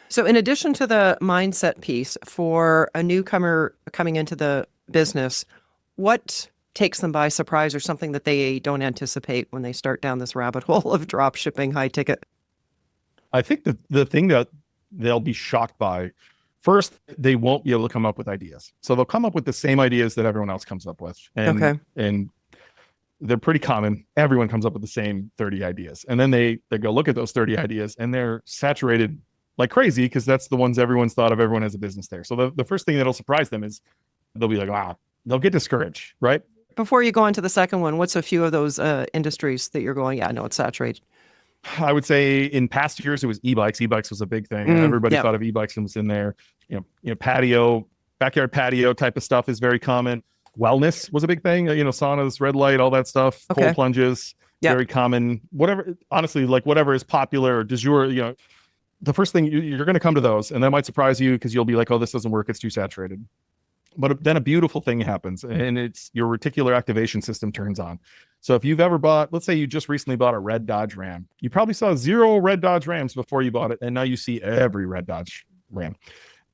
So in addition to the mindset piece for a newcomer coming into the business, what takes them by surprise or something that they don't anticipate when they start down this rabbit hole of drop shipping high ticket? I think the thing that they'll be shocked by, first, they won't be able to come up with ideas. So they'll come up with the same ideas that everyone else comes up with. And they're pretty common. Everyone comes up with the same 30 ideas. And then they go look at those 30 ideas and they're saturated like crazy because that's the ones everyone's thought of. Everyone has a business there. So the first thing that'll surprise them is they'll be like, wow, they'll get discouraged, right? Before you go on to the second one, what's a few of those industries that you're going, yeah, no, it's saturated? I would say in past years, it was e-bikes. E-bikes was a big thing. Everybody thought of e-bikes and was in there. You know, patio, backyard patio type of stuff is very common. Wellness was a big thing. You know, saunas, red light, all that stuff. Cold plunges, very common. Whatever, honestly, like whatever is popular or du jour, you know, the first thing you're going to come to those, and that might surprise you because you'll be like, oh, this doesn't work. It's too saturated. But then a beautiful thing happens, and it's your reticular activation system turns on. So if you've ever bought, let's say you just recently bought a red Dodge Ram, you probably saw 0 red Dodge Rams before you bought it, and now you see every red Dodge Ram.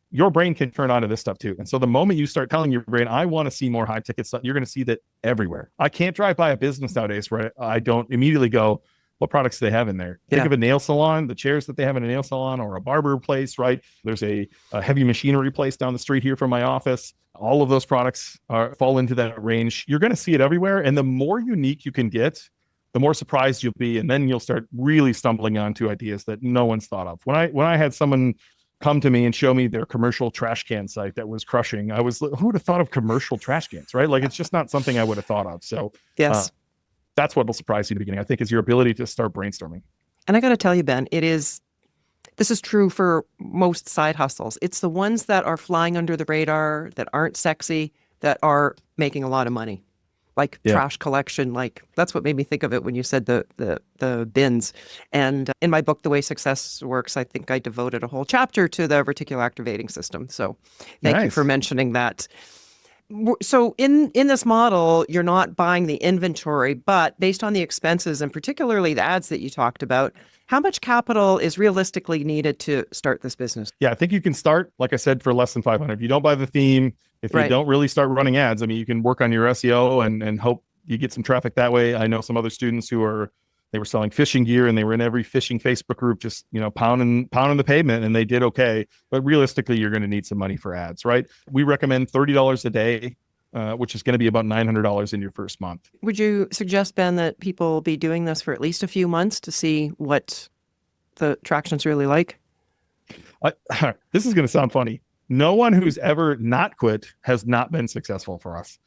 Your brain can turn on to this stuff too. And so the moment you start telling your brain, I want to see more high ticket stuff, you're going to see that everywhere. I can't drive by a business nowadays where I don't immediately go, what products do they have in there? Think of a nail salon, the chairs that they have in a nail salon, or a barber place, right? There's a heavy machinery place down the street here from my office. All of those products fall into that range. You're going to see it everywhere. And the more unique you can get, the more surprised you'll be. And then you'll start really stumbling onto ideas that no one's thought of. When I had someone come to me and show me their commercial trash can site that was crushing, I was like, who would have thought of commercial trash cans, right? Like, it's just not something I would have thought of. So yes. That's what will surprise you at the beginning, I think, is your ability to start brainstorming. And I got to tell you, Ben, this is true for most side hustles. It's the ones that are flying under the radar, that aren't sexy, that are making a lot of money. Like trash collection, like that's what made me think of it when you said the bins. And in my book, The Way Success Works, I think I devoted a whole chapter to the reticular activating system. So thank you for mentioning that. So in this model, you're not buying the inventory, but based on the expenses and particularly the ads that you talked about, how much capital is realistically needed to start this business? Yeah, I think you can start, like I said, for less than 500. If you don't buy the theme, if you don't really start running ads, I mean, you can work on your SEO and hope you get some traffic that way. I know some other students who they were selling fishing gear and they were in every fishing Facebook group, just, pounding the pavement, and they did okay. But realistically, you're going to need some money for ads, right? We recommend $30 a day, which is going to be about $900 in your first month. Would you suggest, Ben, that people be doing this for at least a few months to see what the traction's really like? This is going to sound funny. No one who's ever not quit has not been successful for us.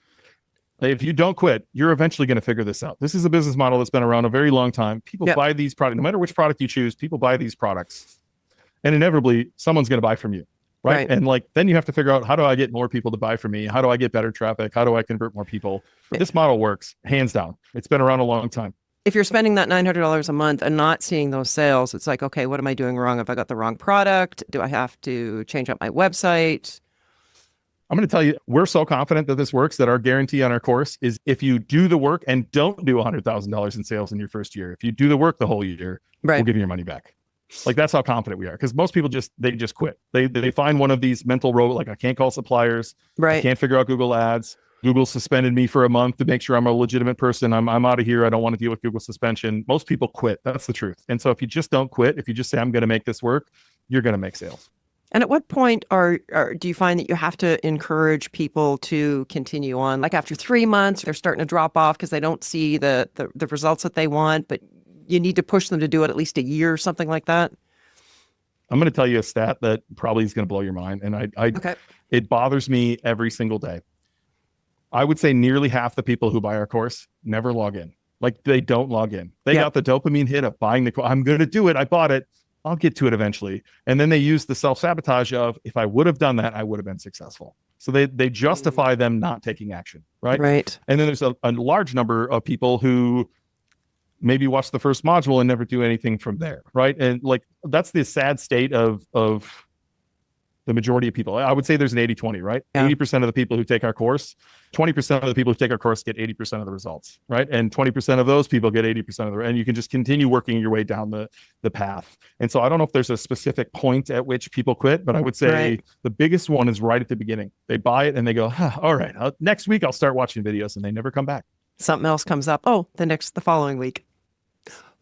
If you don't quit, you're eventually going to figure this out. This is a business model that's been around a very long time. People buy these products. No matter which product you choose, people buy these products. And inevitably, someone's going to buy from you, right? And then you have to figure out, how do I get more people to buy from me? How do I get better traffic? How do I convert more people? This model works, hands down. It's been around a long time. If you're spending that $900 a month and not seeing those sales, it's like, okay, what am I doing wrong? Have I got the wrong product? Do I have to change up my website? I'm going to tell you, we're so confident that this works that our guarantee on our course is if you do the work and don't do $100,000 in sales in your first year, if you do the work the whole year, we'll give you your money back. Like, that's how confident we are. Because most people just quit. They find one of these mental robots, like, I can't call suppliers. I can't figure out Google ads. Google suspended me for a month to make sure I'm a legitimate person. I'm out of here. I don't want to deal with Google suspension. Most people quit. That's the truth. And so if you just don't quit, if you just say, I'm going to make this work, you're going to make sales. And at what point do you find that you have to encourage people to continue on? Like, after 3 months, they're starting to drop off because they don't see the results that they want, but you need to push them to do it at least a year or something like that? I'm going to tell you a stat that probably is going to blow your mind. And it bothers me every single day. I would say nearly half the people who buy our course never log in. Like, they don't log in. They got the dopamine hit of buying the course. I'm going to do it. I bought it. I'll get to it eventually. And then they use the self-sabotage of, if I would have done that, I would have been successful. So they justify them not taking action, right? Right. And then there's a large number of people who maybe watch the first module and never do anything from there, right? And like, that's the sad state of the majority of people. I would say there's an 80-20, right? 80% of the people who take our course, 20% of the people who take our course get 80% of the results, right? And 20% of those people get 80% of and you can just continue working your way down the path. And so I don't know if there's a specific point at which people quit, but I would say the biggest one is right at the beginning. They buy it and they go, all right, next week I'll start watching videos, and they never come back. Something else comes up. The following week.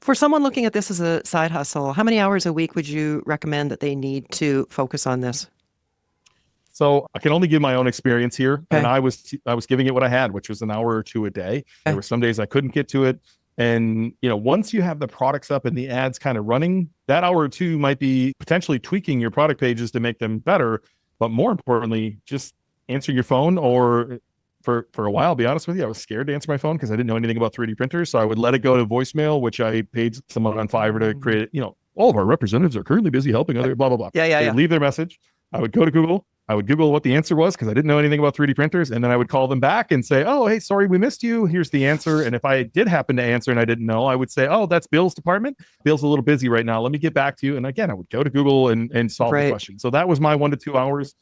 For someone looking at this as a side hustle, how many hours a week would you recommend that they need to focus on this? So I can only give my own experience here. And I was giving it what I had, which was an hour or two a day. There were some days I couldn't get to it. And, once you have the products up and the ads kind of running, that hour or two might be potentially tweaking your product pages to make them better. But more importantly, just answering your phone, or for a while, I'll be honest with you, I was scared to answer my phone because I didn't know anything about 3D printers. So I would let it go to voicemail, which I paid someone on Fiverr to create, all of our representatives are currently busy helping other blah, blah, blah. They'd leave their message. I would go to Google. I would Google what the answer was because I didn't know anything about 3D printers. And then I would call them back and say, oh, hey, sorry, we missed you. Here's the answer. And if I did happen to answer and I didn't know, I would say, oh, that's Bill's department. Bill's a little busy right now. Let me get back to you. And again, I would go to Google and solve the question. So that was my 1 to 2 hours.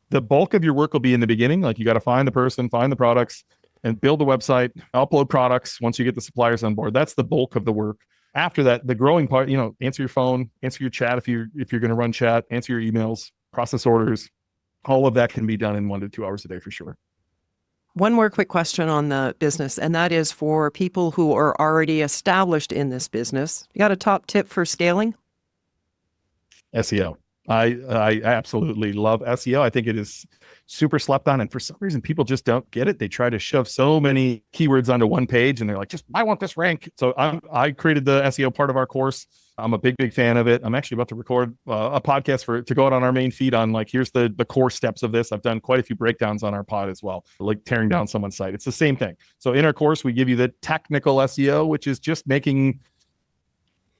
The bulk of your work will be in the beginning. Like you got to find the person, find the products, and build the website, upload products once you get the suppliers on board. That's the bulk of the work. After that, the growing part, answer your phone, answer your chat if you're going to run chat, answer your emails, process orders. All of that can be done in 1 to 2 hours a day for sure. One more quick question on the business, and that is for people who are already established in this business. You got a top tip for scaling? SEO. I absolutely love SEO. I think it is super slept on. And for some reason, people just don't get it. They try to shove so many keywords onto one page and they're like, I want this rank. So I created the SEO part of our course. I'm a big fan of it. I'm actually about to record a podcast to go out on our main feed on here's the core steps of this. I've done quite a few breakdowns on our pod as well, like tearing down someone's site. It's the same thing. So in our course, we give you the technical SEO, which is just making,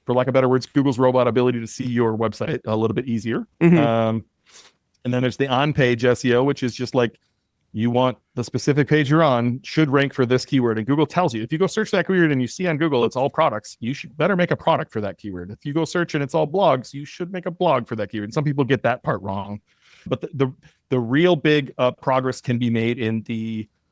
for lack of better words, Google's robot ability to see your website a little bit easier. And then there's the on-page SEO, which is just like you want the specific page you're on should rank for this keyword. And Google tells you, if you go search that keyword and you see on Google, it's all products, you should better make a product for that keyword. If you go search and it's all blogs, you should make a blog for that keyword. And some people get that part wrong. But the real big progress can be made in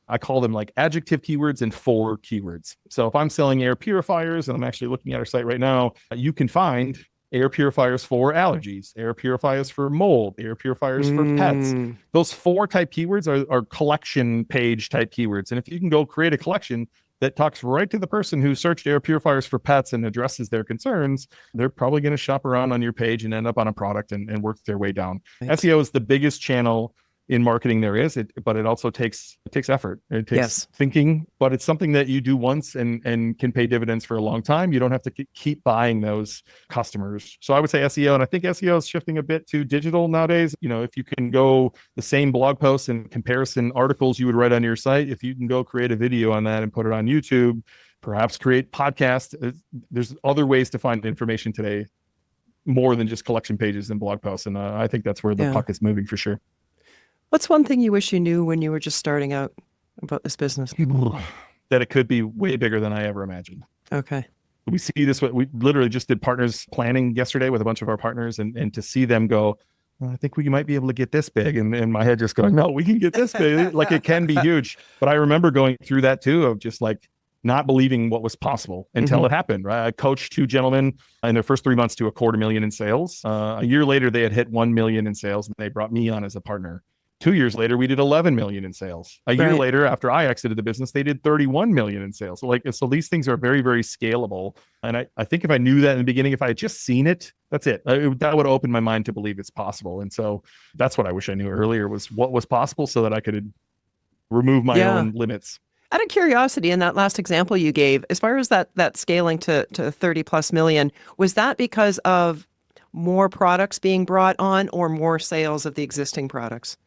I call them like adjective keywords and for keywords. So if I'm selling air purifiers, and I'm actually looking at our site right now, you can find air purifiers for allergies, air purifiers for mold, air purifiers for pets. Those 4 type keywords are collection page type keywords. And if you can go create a collection that talks right to the person who searched air purifiers for pets and addresses their concerns, they're probably going to shop around on your page and end up on a product and work their way down. Right. SEO is the biggest channel in marketing there is, but it also takes effort. It takes thinking, but it's something that you do once and can pay dividends for a long time. You don't have to keep buying those customers. So I would say SEO, and I think SEO is shifting a bit to digital nowadays. If you can go the same blog posts and comparison articles you would write on your site, if you can go create a video on that and put it on YouTube, perhaps create podcasts. There's other ways to find information today, more than just collection pages and blog posts. And I think that's where the puck is moving for sure. What's one thing you wish you knew when you were just starting out about this business? That it could be way bigger than I ever imagined. Okay. We see this, we literally just did partners planning yesterday with a bunch of our partners, and to see them go, I think we might be able to get this big. And my head just going, no, we can get this big. Like it can be huge. But I remember going through that too, of just like not believing what was possible until it happened, right? I coached 2 gentlemen in their first 3 months to $250,000 in sales. A year later, they had hit 1 million in sales, and they brought me on as a partner. 2 years later, we did 11 million in sales. A year later, after I exited the business, they did 31 million in sales. So these things are very, very scalable. And I think if I knew that in the beginning, if I had just seen it, that's it. That would open my mind to believe it's possible. And so that's what I wish I knew earlier, was what was possible, so that I could remove my own limits. Out of curiosity, in that last example you gave, as far as that scaling to 30 plus million, was that because of more products being brought on or more sales of the existing products?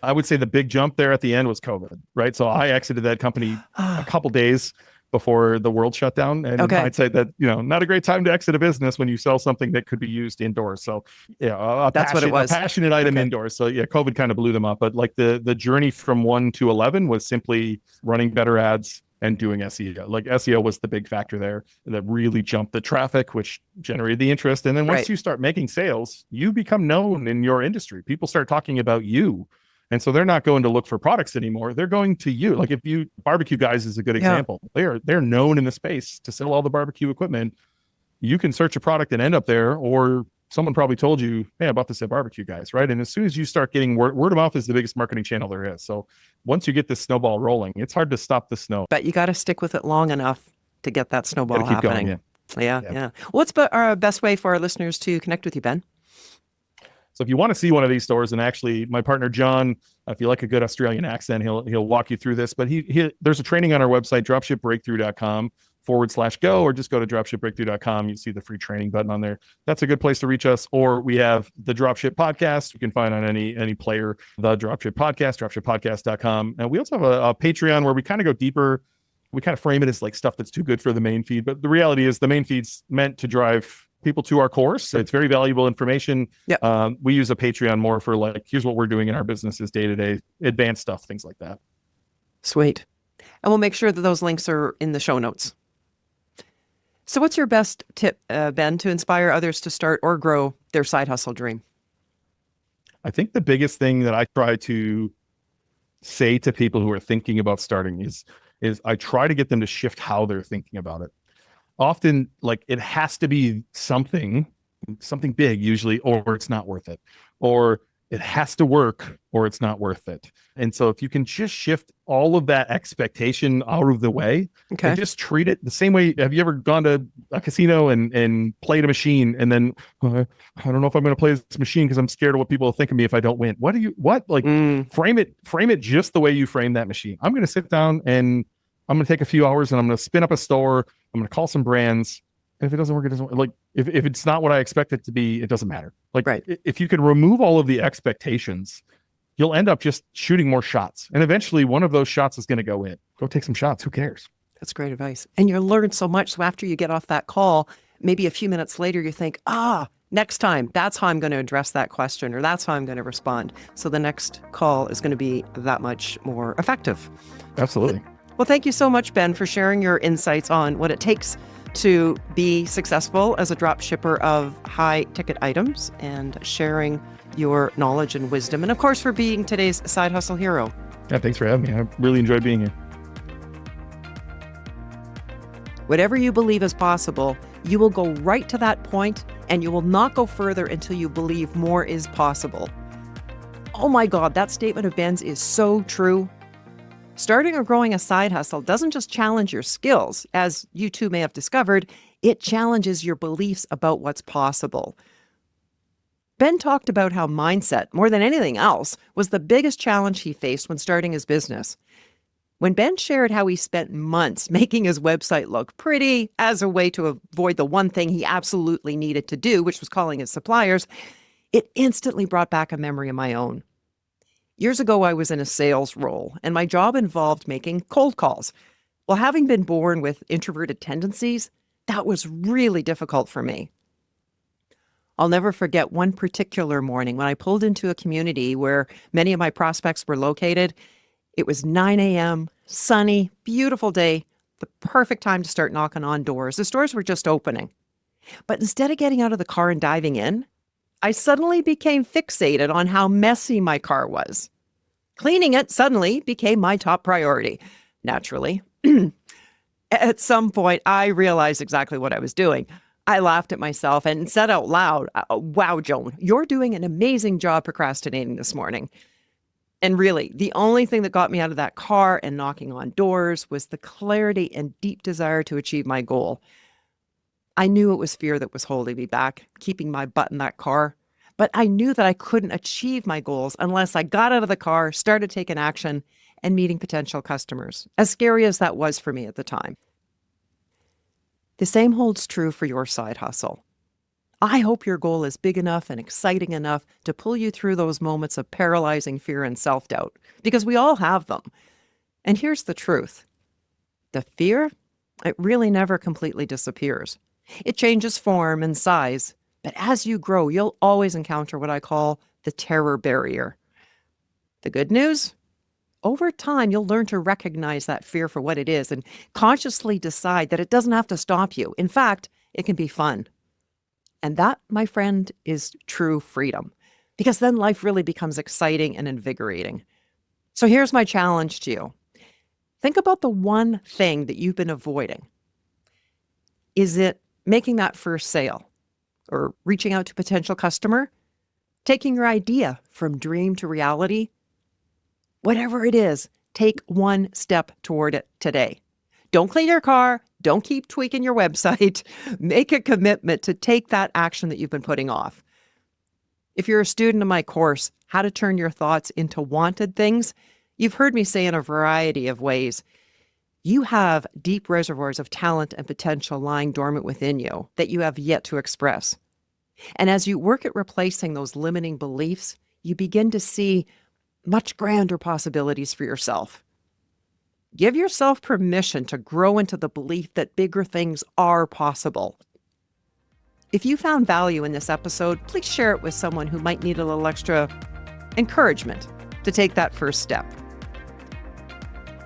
I would say the big jump there at the end was COVID, right? So I exited that company a couple days before the world shut down. And I'd say that, not a great time to exit a business when you sell something that could be used indoors. So that's what it was. A passionate item indoors. So COVID kind of blew them up. But like the journey from 1 to 11 was simply running better ads and doing SEO. Like SEO was the big factor there that really jumped the traffic, which generated the interest. And then once you start making sales, you become known in your industry. People start talking about you. And so they're not going to look for products anymore. They're going to you. Like Barbecue Guys is a good example. They're known in the space to sell all the barbecue equipment. You can search a product and end up there, or someone probably told you, hey, I bought this at Barbecue Guys, right? And as soon as you start getting word of mouth is the biggest marketing channel there is. So once you get this snowball rolling, it's hard to stop the snow. But you got to stick with it long enough to get that snowball happening. Going, yeah. What's our best way for our listeners to connect with you, Ben? So if you want to see one of these stores, and actually my partner, John, if you like a good Australian accent, he'll walk you through this, but there's a training on our website, dropshipbreakthrough.com/go, or just go to dropshipbreakthrough.com. You see the free training button on there. That's a good place to reach us. Or we have the Dropship Podcast. You can find on any player, the Dropship Podcast, dropshippodcast.com. And we also have a Patreon where we kind of go deeper. We kind of frame it as like stuff that's too good for the main feed. But the reality is the main feed's meant to drive people to our course. So it's very valuable information. We use a Patreon more for like, here's what we're doing in our businesses day-to-day, advanced stuff, things like that. Sweet. And we'll make sure that those links are in the show notes. So what's your best tip, Ben, to inspire others to start or grow their side hustle dream? I think the biggest thing that I try to say to people who are thinking about starting is I try to get them to shift how they're thinking about it. Often, like, it has to be something big usually, or it's not worth it, or it has to work or it's not worth it. And so if you can just shift all of that expectation out of the way, Okay. and just treat it the same way. Have you ever gone to a casino and played a machine and then I don't know if I'm going to play this machine because I'm scared of what people will think of me if I don't win? Frame it just the way you frame that machine. I'm going to sit down and I'm going to take a few hours and I'm going to spin up a store. I'm going to call some brands. And if it doesn't work, it doesn't work. Like, if it's not what I expect it to be, it doesn't matter. Like, Right. If you can remove all of the expectations, you'll end up just shooting more shots. And eventually one of those shots is going to go in. Go take some shots. Who cares? That's great advice. And you'll learn so much. So after you get off that call, maybe a few minutes later, you think, next time, that's how I'm going to address that question, or that's how I'm going to respond. So the next call is going to be that much more effective. Absolutely. Well, thank you so much, Ben, for sharing your insights on what it takes to be successful as a drop shipper of high ticket items, and sharing your knowledge and wisdom. And of course, for being today's Side Hustle hero. Yeah, thanks for having me. I really enjoyed being here. Whatever you believe is possible, you will go right to that point, and you will not go further until you believe more is possible. Oh my God, that statement of Ben's is so true. Starting or growing a side hustle doesn't just challenge your skills, as you too may have discovered, it challenges your beliefs about what's possible. Ben talked about how mindset, more than anything else, was the biggest challenge he faced when starting his business. When Ben shared how he spent months making his website look pretty as a way to avoid the one thing he absolutely needed to do, which was calling his suppliers, it instantly brought back a memory of my own. Years ago, I was in a sales role, and my job involved making cold calls. Well, having been born with introverted tendencies, that was really difficult for me. I'll never forget one particular morning when I pulled into a community where many of my prospects were located. It was 9 a.m., sunny, beautiful day, the perfect time to start knocking on doors. The stores were just opening. But instead of getting out of the car and diving in, I suddenly became fixated on how messy my car was. Cleaning it suddenly became my top priority, naturally. At some point, I realized exactly what I was doing. I laughed at myself and said out loud, "Wow, Joan, you're doing an amazing job procrastinating this morning." And really, the only thing that got me out of that car and knocking on doors was the clarity and deep desire to achieve my goal. I knew it was fear that was holding me back, keeping my butt in that car. But I knew that I couldn't achieve my goals unless I got out of the car, started taking action, and meeting potential customers, as scary as that was for me at the time. The same holds true for your side hustle. I hope your goal is big enough and exciting enough to pull you through those moments of paralyzing fear and self-doubt, because we all have them. And here's the truth. The fear, it really never completely disappears. It changes form and size, but as you grow, you'll always encounter what I call the terror barrier. The good news? Over time, you'll learn to recognize that fear for what it is and consciously decide that it doesn't have to stop you. In fact, it can be fun. And that, my friend, is true freedom, because then life really becomes exciting and invigorating. So here's my challenge to you. Think about the one thing that you've been avoiding. Is it making that first sale, or reaching out to a potential customer, taking your idea from dream to reality? Whatever it is, take one step toward it today. Don't clean your car. Don't keep tweaking your website. Make a commitment to take that action that you've been putting off. If you're a student of my course, How to Turn Your Thoughts into Wanted Things, you've heard me say in a variety of ways, you have deep reservoirs of talent and potential lying dormant within you that you have yet to express. And as you work at replacing those limiting beliefs, you begin to see much grander possibilities for yourself. Give yourself permission to grow into the belief that bigger things are possible. If you found value in this episode, please share it with someone who might need a little extra encouragement to take that first step.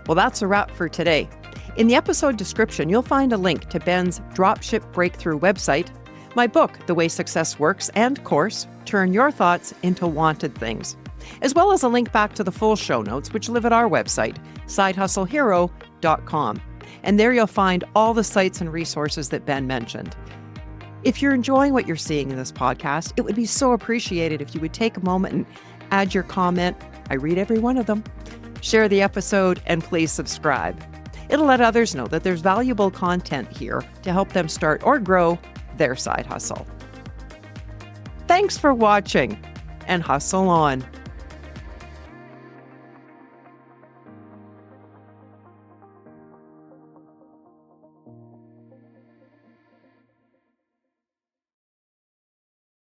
Well, that's a wrap for today. In the episode description, you'll find a link to Ben's Dropship Breakthrough website, my book, The Way Success Works, and course, Turn Your Thoughts into Wanted Things, as well as a link back to the full show notes, which live at our website, sidehustlehero.com. And there you'll find all the sites and resources that Ben mentioned. If you're enjoying what you're seeing in this podcast, it would be so appreciated if you would take a moment and add your comment. I read every one of them. Share the episode, and please subscribe. It'll let others know that there's valuable content here to help them start or grow their side hustle. Thanks for watching, and hustle on.